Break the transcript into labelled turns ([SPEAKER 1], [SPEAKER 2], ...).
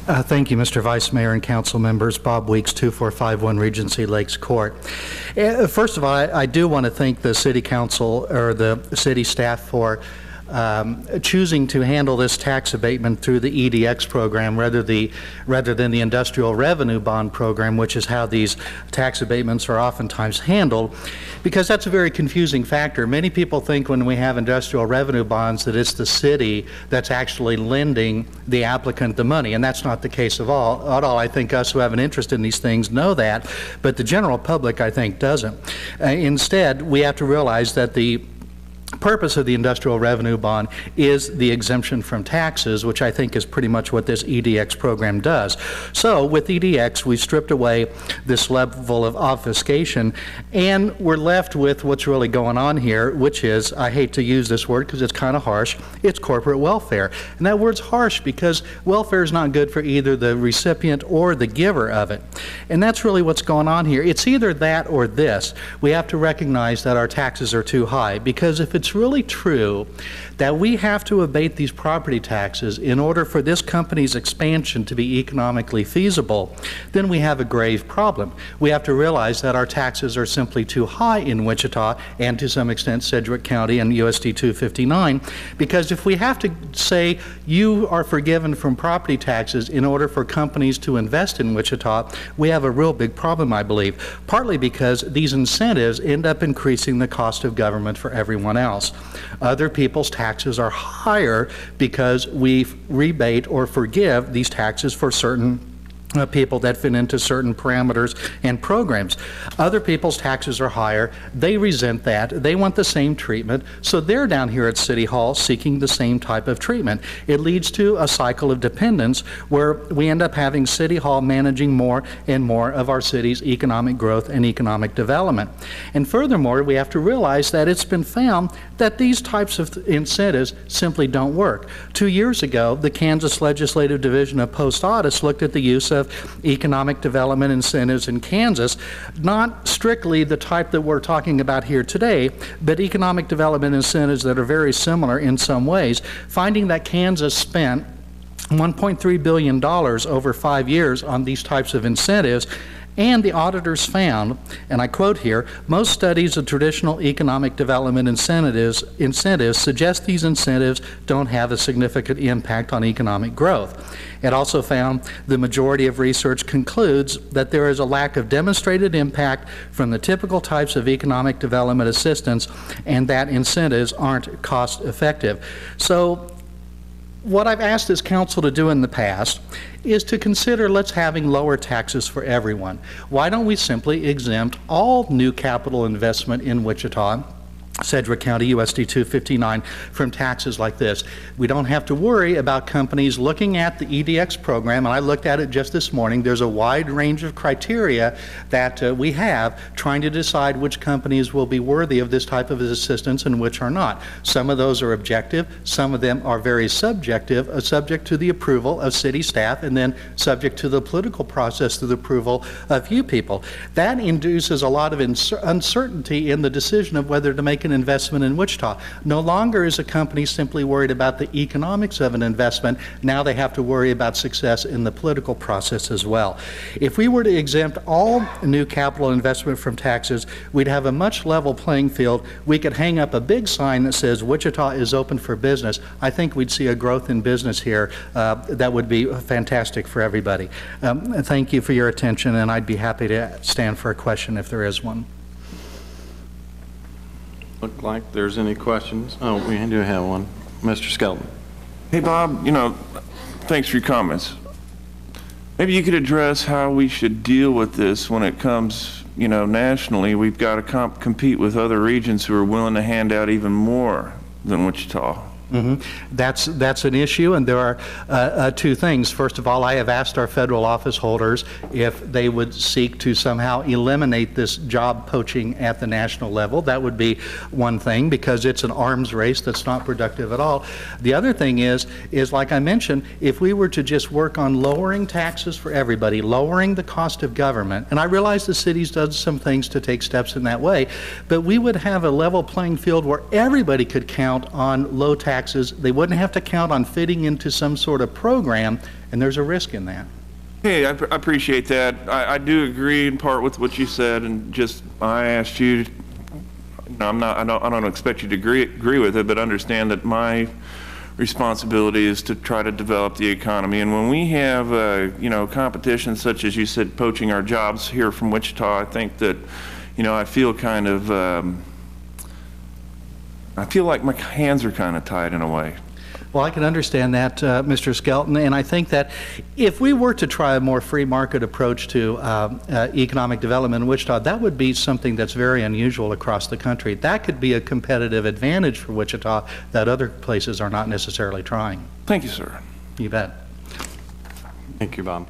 [SPEAKER 1] Thank you, Mr. Vice Mayor and council members. Bob Weeks, 2451 Regency Lakes Court. First of all, I do want to thank the city council or the city staff for choosing to handle this tax abatement through the EDX program rather than the industrial revenue bond program, which is how these tax abatements are oftentimes handled, because that's a very confusing factor. Many people think when we have industrial revenue bonds that it's the city that's actually lending the applicant the money, and that's not the case at all. I think us who have an interest in these things know that, but the general public, I think, doesn't. Instead, we have to realize that the purpose of the industrial revenue bond is the exemption from taxes, which I think is pretty much what this EDX program does. So with EDX, we stripped away this level of obfuscation, and we're left with what's really going on here, which is, I hate to use this word because it's kind of harsh, it's corporate welfare. And that word's harsh because welfare is not good for either the recipient or the giver of it. And that's really what's going on here. It's either that or this. We have to recognize that our taxes are too high, because if it's really true that we have to abate these property taxes in order for this company's expansion to be economically feasible, then we have a grave problem. We have to realize that our taxes are simply too high in Wichita and to some extent Sedgwick County and USD 259, because if we have to say you are forgiven from property taxes in order for companies to invest in Wichita, we have a real big problem, I believe, partly because these incentives end up increasing the cost of government for everyone else. Other people's taxes are higher because we rebate or forgive these taxes for certain people that fit into certain parameters and programs. Other people's taxes are higher. They resent that. They want the same treatment. So they're down here at City Hall seeking the same type of treatment. It leads to a cycle of dependence where we end up having City Hall managing more and more of our city's economic growth and economic development. And furthermore, we have to realize that it's been found that these types of incentives simply don't work. 2 years ago, the Kansas Legislative Division of Post Audits looked at the use of economic development incentives in Kansas, not strictly the type that we're talking about here today, but economic development incentives that are very similar in some ways, finding that Kansas spent $1.3 billion over 5 years on these types of incentives. And the auditors found, and I quote here, most studies of traditional economic development incentives suggest these incentives don't have a significant impact on economic growth. It also found the majority of research concludes that there is a lack of demonstrated impact from the typical types of economic development assistance, and that incentives aren't cost effective. So what I've asked this council to do in the past is to consider let's having lower taxes for everyone. Why don't we simply exempt all new capital investment in Wichita, Sedgwick County, USD 259, from taxes like this? We don't have to worry about companies looking at the EDX program, and I looked at it just this morning. There's a wide range of criteria that we have trying to decide which companies will be worthy of this type of assistance and which are not. Some of those are objective, some of them are very subjective, subject to the approval of city staff, and then subject to the political process through the approval of you people. That induces a lot of uncertainty in the decision of whether to make an investment in Wichita. No longer is a company simply worried about the economics of an investment. Now they have to worry about success in the political process as well. If we were to exempt all new capital investment from taxes, we'd have a much level playing field. We could hang up a big sign that says Wichita is open for business. I think we'd see a growth in business here that would be fantastic for everybody. Thank you for your attention, and I'd be happy to stand for a question if there is one.
[SPEAKER 2] Look like there's any questions. Oh, we do have one. Mr. Skelton.
[SPEAKER 3] Hey, Bob, thanks for your comments. Maybe you could address how we should deal with this when it comes, nationally. We've got to compete with other regions who are willing to hand out even more than Wichita.
[SPEAKER 1] Mm-hmm. That's an issue, and there are two things. First of all, I have asked our federal office holders if they would seek to somehow eliminate this job poaching at the national level. That would be one thing, because it's an arms race that's not productive at all. The other thing is like I mentioned, if we were to just work on lowering taxes for everybody, lowering the cost of government, and I realize the city's done some things to take steps in that way, but we would have a level playing field where everybody could count on low tax taxes. They wouldn't have to count on fitting into some sort of program, and there's a risk in that.
[SPEAKER 3] Hey, I appreciate that. I do agree in part with what you said, and just I asked you. No, I don't expect you to agree with it, but understand that my responsibility is to try to develop the economy. And when we have, competition such as you said, poaching our jobs here from Wichita, I think that, I feel kind of, I feel like my hands are kind of tied in a way.
[SPEAKER 1] Well, I can understand that, Mr. Skelton, and I think that if we were to try a more free market approach to economic development in Wichita, that would be something that's very unusual across the country. That could be a competitive advantage for Wichita that other places are not necessarily trying.
[SPEAKER 3] Thank you, sir.
[SPEAKER 1] You bet.
[SPEAKER 2] Thank you, Bob.